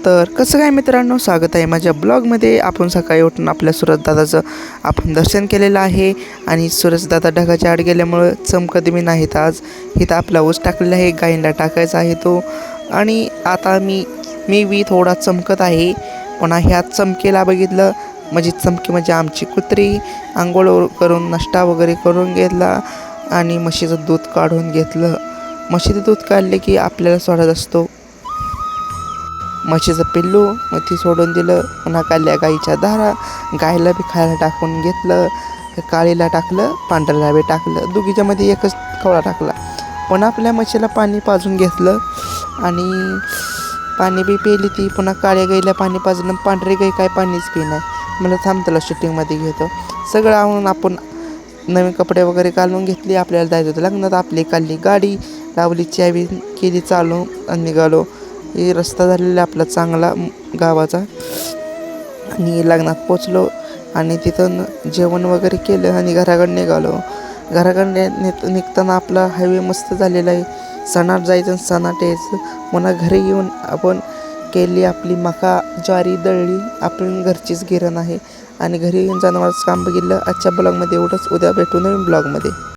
तर कसं काय मित्रांनो, स्वागत आहे माझ्या ब्लॉगमध्ये. आपण सकाळी उठून आपल्या सूरजदादाचं आपण दर्शन केलेलं आहे आणि सूरजदादा ढगाच्या आड गेल्यामुळं चमकत मी नाहीत. आज इथं आपला ऊस टाकलेला आहे, गाईंना टाकायचा आहे तो. आणि आता मी थोडा चमकत आहे. पुन्हा ह्या चमकेला बघितलं म्हणजे चमकी म्हणजे आमची कुत्री आंघोळ करून नाश्ता वगैरे करून घेतला आणि म्हशीचं दूध काढून घेतलं. म्हशीचं दूध काढले की आपल्याला सोडत असतो म्हशीचं पिल्लू, मग ती सोडून दिलं. पुन्हा काढल्या गाईच्या धारा, गायला बी खायला टाकून घेतलं. काळीला टाकलं, पांढऱ्याला बी टाकलं, दोघीच्यामध्ये एकच खवळा टाकला. पुन्हा आपल्या म्हशीला पाणी पाजून घेतलं आणि पाणी बी पिली ती. पुन्हा काळ्या गाईला पाणी पाजलं, पांढरी गाई काय पाणीच पिणार. मला थांब त्याला शूटिंगमध्ये घेतो. सगळं आवरून आपण नवीन कपडे वगैरे घालून घेतली. आपल्याला जायचं होतं लग्नात. आपली काढली गाडी, लावली चावी, केली चालू आणि निघालो. हे रस्ता झालेला आपला चांगला गावाचा आणि लग्नात पोचलो आणि तिथं जेवण वगैरे केलं आणि घराकडे निघालो. घराकडे निघताना आपला हायवे मस्त झालेला आहे. सणात जायचं, सणात यायचं. पुन्हा घरी येऊन आपण केली आपली मका ज्वारी दळली. आपण घरचीच गिरण आहे आणि घरी येऊन जनावरांचं काम बघितलं. आजच्या ब्लॉगमध्ये एवढंच. उद्या भेटू नवीन ब्लॉगमध्ये.